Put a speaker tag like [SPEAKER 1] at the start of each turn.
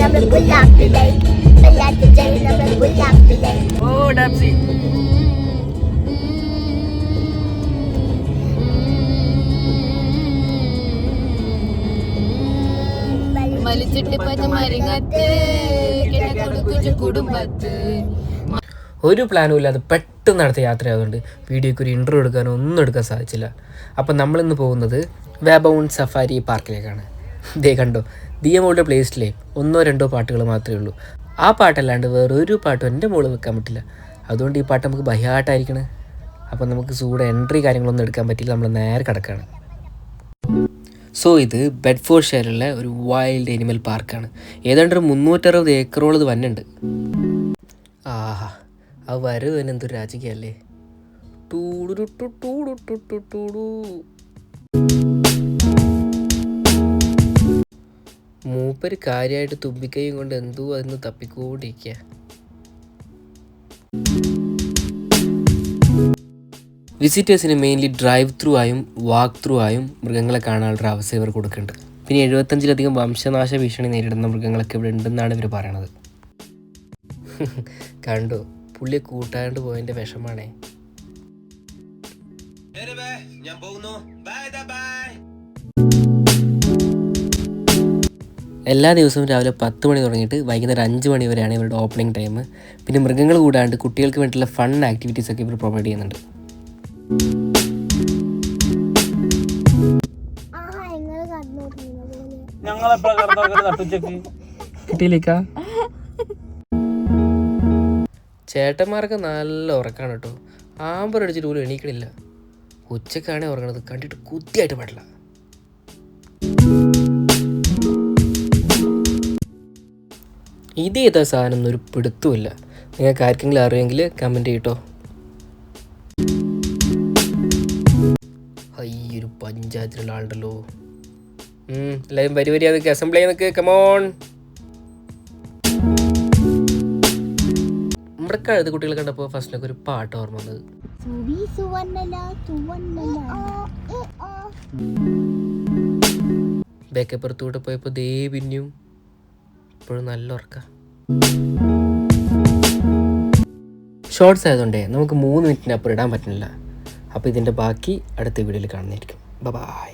[SPEAKER 1] നമ്മള് പുല്ലാക്കില്ലേ വല്ലാത്ത ചെടി നമ്മള് പുല്ലാക്കില്ലേ.
[SPEAKER 2] ഓ ഡാപ്സി
[SPEAKER 3] വലിച്ചിട്ട് പഞ്ഞ മരങ്ങത്ത് കുടുംബത്ത്.
[SPEAKER 2] ഒരു പ്ലാനും ഇല്ലാതെ പെട്ടെന്ന് നടത്തിയ യാത്രയായതുകൊണ്ട് വീഡിയോയ്ക്ക് ഒരു ഇൻട്രോ എടുക്കാനോ ഒന്നും എടുക്കാൻ സാധിച്ചില്ല. അപ്പം നമ്മളിന്ന് പോകുന്നത് വേബൗൺ സഫാരി പാർക്കിലേക്കാണ്. ഇതേ കണ്ടോ, ദിയമോളുടെ പ്ലേലിസ്റ്റിലെ 1-2 പാട്ടുകൾ മാത്രമേ ഉള്ളൂ. ആ പാട്ടല്ലാണ്ട് വേറൊരു പാട്ടും എൻ്റെ മോള് വെക്കാൻ പറ്റില്ല. അതുകൊണ്ട് ഈ പാട്ട് നമുക്ക് ഭയമായിട്ടായിരിക്കണേ. അപ്പം നമുക്ക് സൂടെ എൻട്രി കാര്യങ്ങളൊന്നും എടുക്കാൻ പറ്റില്ല. നമ്മൾ നേരെ കിടക്കുകയാണ്. സോ ഇത് ബെഡ്ഫോർഡ് ഷെയറിലുള്ള ഒരു വൈൽഡ് ആനിമൽ പാർക്കാണ്. ഏതാണ്ട് ഒരു 360 ഏക്കറോളം ഇത് വന്നുണ്ട്. ആഹാ, ആ വരവ് തന്നെ എന്തൊരു രാജകീയല്ലേ. മൂപ്പര് കാര്യമായിട്ട് തുമ്പിക്കൈയും കൊണ്ട് എന്തോ അതിന് തപ്പിക്കൊണ്ടിരിക്കുക. വിസിറ്റേഴ്സിന് മെയിൻലി ഡ്രൈവ് ത്രൂ ആയും വാക്ക് ത്രൂ ആയും മൃഗങ്ങളെ കാണാനുള്ള അവസരം ഇവർ കൊടുക്കുന്നുണ്ട്. പിന്നെ 75-ലധികം വംശനാശ ഭീഷണി നേരിടുന്ന മൃഗങ്ങളൊക്കെ ഇവിടെ ഉണ്ടെന്നാണ് ഇവർ പറയണത്. കണ്ടു, പുള്ളിയെ കൂട്ടാണ്ട് പോയതിൻ്റെ വിഷമാണേ. എല്ലാ ദിവസവും രാവിലെ 10 മണി തുടങ്ങിയിട്ട് വൈകുന്നേരം 5 മണി വരെയാണ് ഇവരുടെ ഓപ്പണിംഗ് ടൈം. പിന്നെ മൃഗങ്ങൾ കൂടാണ്ട് കുട്ടികൾക്ക് വേണ്ടിയുള്ള ഫൺ ആക്ടിവിറ്റീസ് ഒക്കെ ഇവർ പ്രൊവൈഡ് ചെയ്യുന്നുണ്ട്. ചേട്ടന്മാർക്ക് നല്ല ഉറക്കാണ് കേട്ടോ. ആമ്പർ അടിച്ചിട്ട് പോലും എണീക്കണില്ല. ഉച്ചക്കാണേ ഉറങ്ങണത് കണ്ടിട്ട് കുത്തിയായിട്ട് പാടില്ല. ഇതേതാ സാധനം എന്നൊരു പിടുത്തുമില്ല. നിങ്ങൾക്ക് ആർക്കെങ്കിലും അറിയെങ്കിൽ കമൻറ്റ് ചെയ്യട്ടോ. അയ്യൊരു പഞ്ചായത്തിലുള്ള ആളുണ്ടല്ലോ. എല്ലാവരും വരി അതൊക്കെ അസംബ്ലി നിൽക്ക്. കമോൺ. നമ്മുടെ കഴുത കുട്ടികളെ കണ്ടപ്പോൾ ഫസ്റ്റിലൊക്കെ ഒരു പാട്ട് ഓർമ്മ വന്നത്. ബേക്കപ്പുറത്തൂടെ പോയപ്പോൾ ദേ പിന്നെയും ഇപ്പോഴും നല്ല ഉറക്കം. ഷോർട്സ് ആയതുകൊണ്ടേ നമുക്ക് 3 മിനിറ്റിനപ്പുറം ഇടാൻ പറ്റുന്നില്ല. അപ്പോൾ ഇതിൻ്റെ ബാക്കി അടുത്ത വീഡിയോയിൽ കാണുന്നതായിരിക്കും. ബൈ.